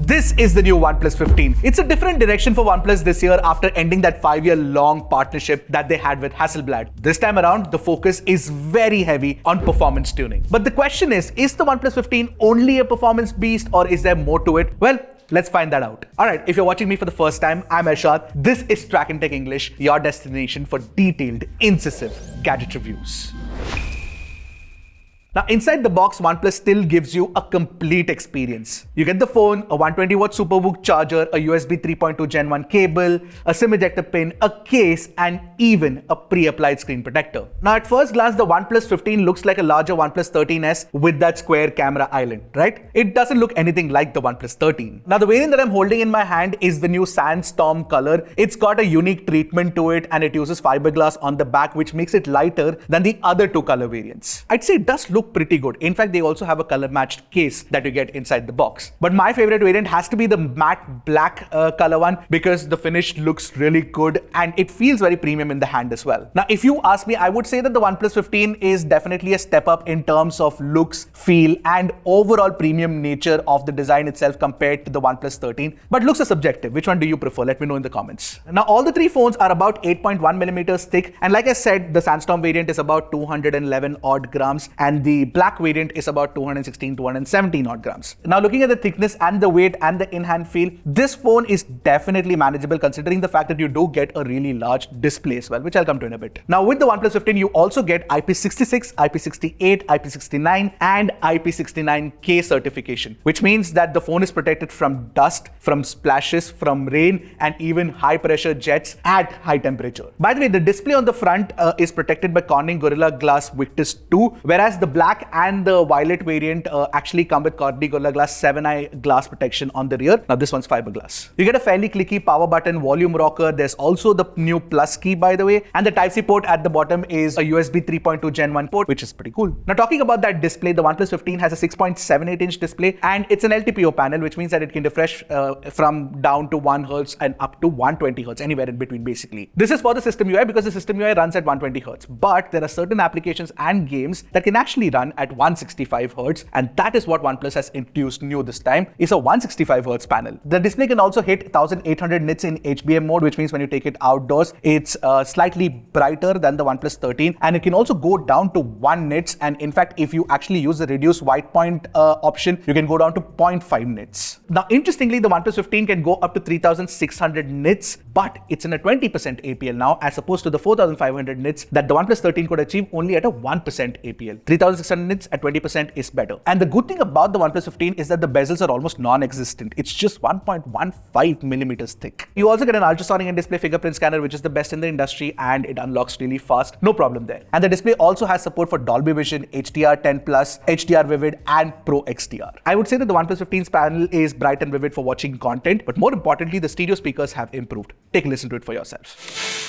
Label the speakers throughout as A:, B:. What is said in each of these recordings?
A: This is the new OnePlus 15. It's a different direction for OnePlus this year after ending that 5-year-long partnership that they had with Hasselblad. This time around, the focus is very heavy on performance tuning. But the question is the OnePlus 15 only a performance beast or is there more to it? Well, let's find that out. Alright, if you're watching me for the first time, I'm Arshad. This is Trakin Tech English, your destination for detailed, incisive gadget reviews. Now, inside the box, OnePlus still gives you a complete experience. You get the phone, a 120-watt Superbook charger, a USB 3.2 Gen 1 cable, a SIM ejector pin, a case, and even a pre-applied screen protector. Now, at first glance, the OnePlus 15 looks like a larger OnePlus 13s with that square camera island, right? It doesn't look anything like the OnePlus 13. Now, the variant that I'm holding in my hand is the new Sandstorm color. It's got a unique treatment to it, and it uses fiberglass on the back, which makes it lighter than the other two color variants. I'd say it does look pretty good. In fact, they also have a color matched case that you get inside the box. But my favorite variant has to be the matte black color one because the finish looks really good and it feels very premium in the hand as well. Now, if you ask me, I would say that the OnePlus 15 is definitely a step up in terms of looks, feel, and overall premium nature of the design itself compared to the OnePlus 13. But looks are subjective. Which one do you prefer? Let me know in the comments. Now, all the three phones are about 8.1 millimeters thick, and like I said, the Sandstorm variant is about 211 odd grams, and the black variant is about 217 odd grams. Now, looking at the thickness and the weight and the in-hand feel, this phone is definitely manageable considering the fact that you do get a really large display as well, which I'll come to in a bit. Now, with the OnePlus 15, you also get IP66, IP68, IP69, and IP69K certification, which means that the phone is protected from dust, from splashes, from rain, and even high-pressure jets at high temperature. By the way, the display on the front is protected by Corning Gorilla Glass Victus 2, whereas the black and the violet variant actually come with Corning Gorilla Glass 7i glass protection on the rear. Now, this one's fiberglass. You get a fairly clicky power button, volume rocker. There's also the new plus key, by the way, and the Type-C port at the bottom is a USB 3.2 Gen 1 port, which is pretty cool. Now, talking about that display, the OnePlus 15 has a 6.78-inch display, and it's an LTPO panel, which means that it can refresh from down to 1 Hz and up to 120 Hz, anywhere in between, basically. This is for the system UI because the system UI runs at 120 Hz, but there are certain applications and games that can actually run at 165 Hz, and that is what OnePlus has introduced new this time, is a 165 Hz panel. The display can also hit 1800 nits in HBM mode, which means when you take it outdoors, it's slightly brighter than the OnePlus 13, and it can also go down to 1 nits, and in fact, if you actually use the reduced white point option, you can go down to 0.5 nits. Now, interestingly, the OnePlus 15 can go up to 3600 nits, but it's in a 20% APL now, as opposed to the 4500 nits that the OnePlus 13 could achieve only at a 1% APL. 3600 nits at 20% is better. And the good thing about the OnePlus 15 is that the bezels are almost non-existent. It's just 1.15 millimeters thick. You also get an ultrasonic in-display fingerprint scanner, which is the best in the industry, and it unlocks really fast. No problem there. And the display also has support for Dolby Vision, HDR10+, HDR Vivid, and Pro XDR. I would say that the OnePlus 15's panel is bright and vivid for watching content, but more importantly, the stereo speakers have improved. Take a listen to it for yourself.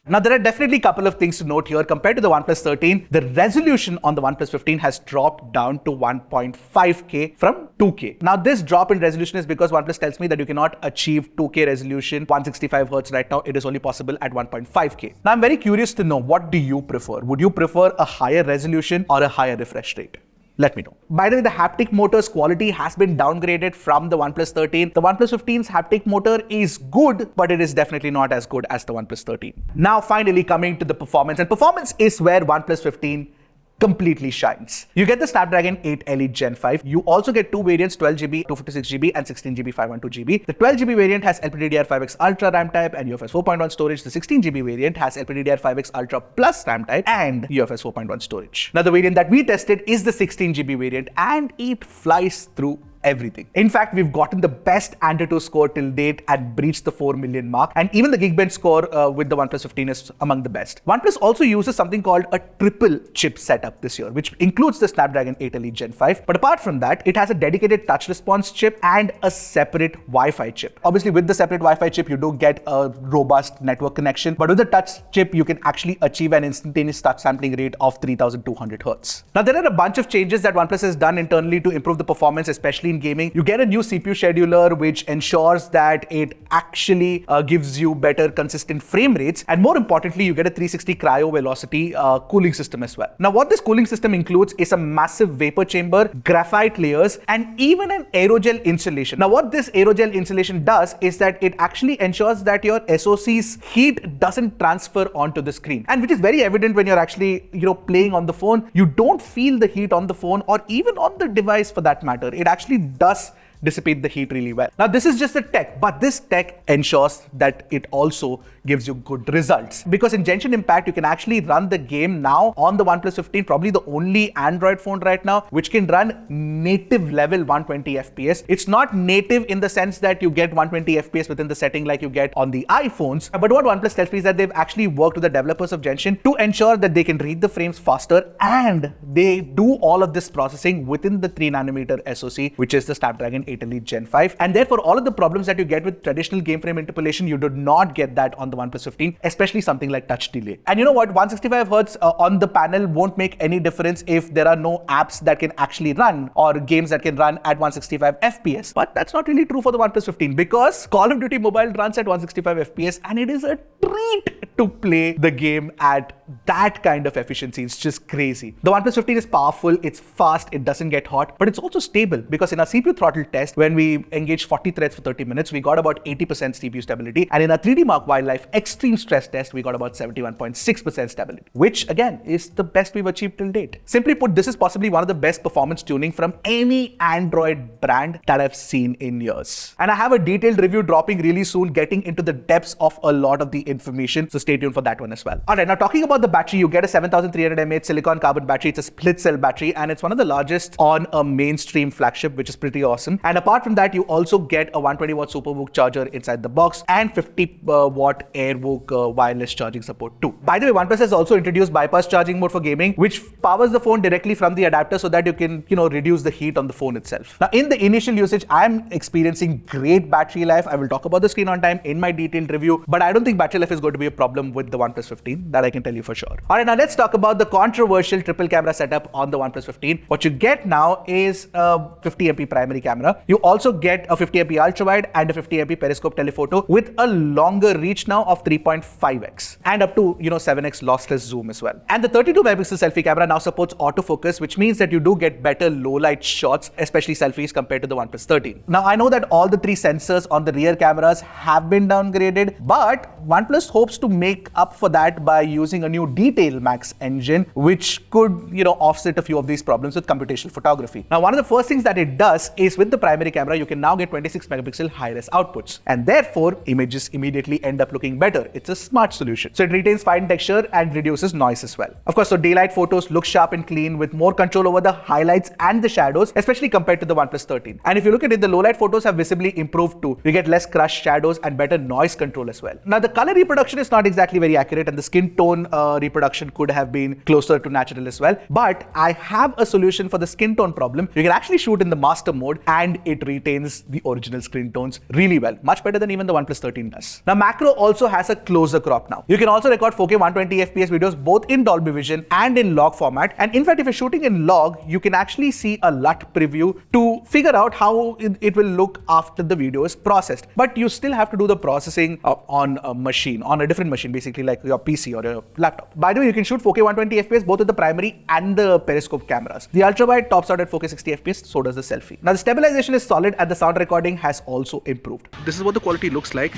A: Now, there are definitely a couple of things to note here. Compared to the OnePlus 13, the resolution on the OnePlus 15 has dropped down to 1.5K from 2K. Now, this drop in resolution is because OnePlus tells me that you cannot achieve 2K resolution, 165 Hz right now. It is only possible at 1.5K. Now, I'm very curious to know, what do you prefer? Would you prefer a higher resolution or a higher refresh rate? Let me know. By the way, the haptic motor's quality has been downgraded from the OnePlus 13. The OnePlus 15's haptic motor is good, but it is definitely not as good as the OnePlus 13. Now, finally coming to the performance, and performance is where OnePlus 15 completely shines. You get the Snapdragon 8 Elite Gen 5. You also get two variants, 12GB, 256GB, and 16GB, 512GB. The 12GB variant has LPDDR5X Ultra RAM type and UFS 4.1 storage. The 16GB variant has LPDDR5X Ultra Plus RAM type and UFS 4.1 storage. Now, the variant that we tested is the 16GB variant, and it flies through everything. In fact, we've gotten the best Antutu score till date and breached the 4 million mark, and even the Geekbench score with the OnePlus 15 is among the best. OnePlus also uses something called a triple chip setup this year, which includes the Snapdragon 8 Elite Gen 5. But apart from that, it has a dedicated touch response chip and a separate Wi-Fi chip. Obviously, with the separate Wi-Fi chip, you do get a robust network connection, but with the touch chip, you can actually achieve an instantaneous touch sampling rate of 3200 Hz. Now, there are a bunch of changes that OnePlus has done internally to improve the performance, especially in gaming. You get a new CPU scheduler, which ensures that it actually gives you better consistent frame rates. And more importantly, you get a 360 cryo velocity cooling system as well. Now, what this cooling system includes is a massive vapor chamber, graphite layers, and even an aerogel insulation. Now, what this aerogel insulation does is that it actually ensures that your SoC's heat doesn't transfer onto the screen, and which is very evident when you're actually, playing on the phone. You don't feel the heat on the phone or even on the device for that matter. It actually does dissipate the heat really well. Now, this is just the tech, but this tech ensures that it also gives you good results. Because in Genshin Impact, you can actually run the game now on the OnePlus 15, probably the only Android phone right now, which can run native level 120 FPS. It's not native in the sense that you get 120 FPS within the setting like you get on the iPhones. But what OnePlus tells me is that they've actually worked with the developers of Genshin to ensure that they can read the frames faster, and they do all of this processing within the 3nm SoC, which is the Snapdragon 8 Elite Gen 5. And therefore, all of the problems that you get with traditional game frame interpolation, you do not get that on the OnePlus 15, especially something like touch delay. And you know what? 165 Hz on the panel won't make any difference if there are no apps that can actually run or games that can run at 165 FPS. But that's not really true for the OnePlus 15, because Call of Duty Mobile runs at 165 FPS and it is a treat to play the game at that kind of efficiency. It's just crazy. The OnePlus 15 is powerful, it's fast, it doesn't get hot, but it's also stable, because in our CPU throttle test, when we engaged 40 threads for 30 minutes, we got about 80% CPU stability. And in our 3D Mark Wildlife extreme stress test, we got about 71.6% stability, which again is the best we've achieved till date. Simply put, this is possibly one of the best performance tuning from any Android brand that I've seen in years. And I have a detailed review dropping really soon, getting into the depths of a lot of the information, so stay tuned for that one as well. Alright, now talking about the battery, you get a 7300 mAh silicon carbon battery. It's a split cell battery, and it's one of the largest on a mainstream flagship, which is pretty awesome. And apart from that, you also get a 120 watt superbook charger inside the box and 50 watt AirVook wireless charging support too. By the way, OnePlus has also introduced bypass charging mode for gaming, which powers the phone directly from the adapter so that you can, reduce the heat on the phone itself. Now, in the initial usage, I'm experiencing great battery life. I will talk about the screen on time in my detailed review, but I don't think battery life is going to be a problem with the OnePlus 15. That I can tell you for sure. Alright, now let's talk about the controversial triple camera setup on the OnePlus 15. What you get now is a 50MP primary camera. You also get a 50MP ultra wide and a 50MP periscope telephoto with a longer reach now of 3.5x and up to 7x lossless zoom as well. And the 32 megapixel selfie camera now supports autofocus, which means that you do get better low light shots, especially selfies, compared to the OnePlus 13. Now, I know that all the three sensors on the rear cameras have been downgraded, but OnePlus hopes to make up for that by using a new Detail Max engine, which could offset a few of these problems with computational photography. Now, one of the first things that it does is, with the primary camera, you can now get 26 megapixel high-res outputs, and therefore images immediately end up looking better. It's a smart solution. So it retains fine texture and reduces noise as well. Of course, so daylight photos look sharp and clean with more control over the highlights and the shadows, especially compared to the OnePlus 13. And if you look at it, the low light photos have visibly improved too. You get less crushed shadows and better noise control as well. Now, the color reproduction is not exactly very accurate, and the skin tone reproduction could have been closer to natural as well. But I have a solution for the skin tone problem. You can actually shoot in the master mode and it retains the original skin tones really well, much better than even the OnePlus 13 does. Now, macro also has a closer crop now. You can also record 4K 120 FPS videos both in Dolby Vision and in log format. And in fact, if you're shooting in log, you can actually see a LUT preview to figure out how it will look after the video is processed. But you still have to do the processing on a machine, on a different machine, basically like your PC or your laptop. By the way, you can shoot 4K 120 FPS both with the primary and the periscope cameras. The ultra wide tops out at 4K 60 FPS, so does the selfie. Now, the stabilization is solid and the sound recording has also improved. This is what the quality looks like.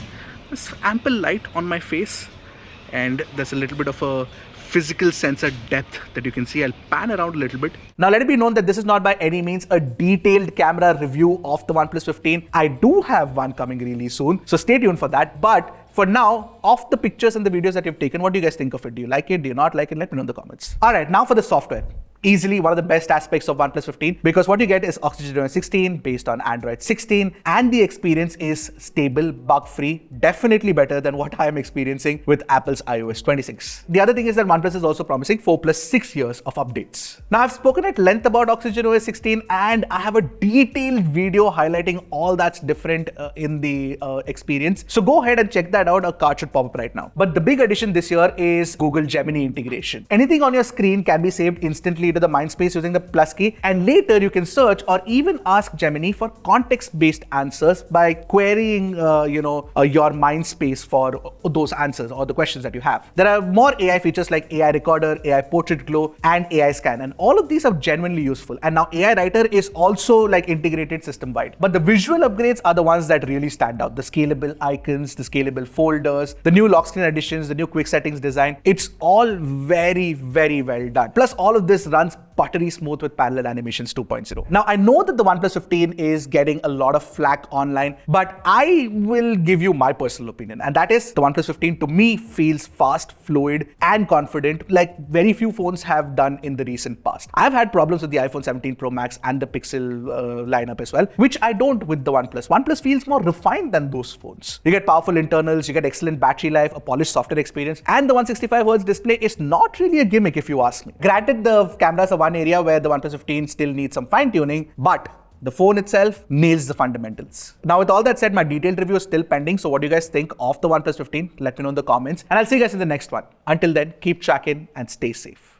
A: There's ample light on my face, and there's a little bit of a physical sensor depth that you can see. I'll pan around a little bit. Now, let it be known that this is not by any means a detailed camera review of the OnePlus 15. I do have one coming really soon, so stay tuned for that. But for now, of the pictures and the videos that you've taken, what do you guys think of it? Do you like it? Do you not like it? Let me know in the comments. Alright, now for the software. Easily one of the best aspects of OnePlus 15, because what you get is Oxygen OS 16 based on Android 16, and the experience is stable, bug-free, definitely better than what I am experiencing with Apple's iOS 26. The other thing is that OnePlus is also promising 4 plus 6 years of updates. Now, I've spoken at length about Oxygen OS 16, and I have a detailed video highlighting all that's different in the experience. So go ahead and check that out. A card should pop up right now. But the big addition this year is Google Gemini integration. Anything on your screen can be saved instantly directly into the mind space using the plus key, and later you can search or even ask Gemini for context-based answers by querying, your mind space for those answers or the questions that you have. There are more AI features like AI Recorder, AI Portrait Glow, and AI Scan, and all of these are genuinely useful. And now AI Writer is also like integrated system-wide. But the visual upgrades are the ones that really stand out. The scalable icons, the scalable folders, the new lock screen additions, the new quick settings design. It's all very, very well done. Plus, all of this runs buttery smooth with parallel animations 2.0. Now, I know that the OnePlus 15 is getting a lot of flack online, but I will give you my personal opinion, and that is the OnePlus 15 to me feels fast, fluid, and confident like very few phones have done in the recent past. I've had problems with the iPhone 17 Pro Max and the Pixel lineup as well, which I don't with the OnePlus. OnePlus feels more refined than those phones. You get powerful internals, you get excellent battery life, a polished software experience, and the 165Hz display is not really a gimmick if you ask me. Granted, the cameras are one area where the OnePlus 15 still needs some fine-tuning, but the phone itself nails the fundamentals. Now, with all that said, my detailed review is still pending, so what do you guys think of the OnePlus 15? Let me know in the comments, and I'll see you guys in the next one. Until then, keep tracking and stay safe.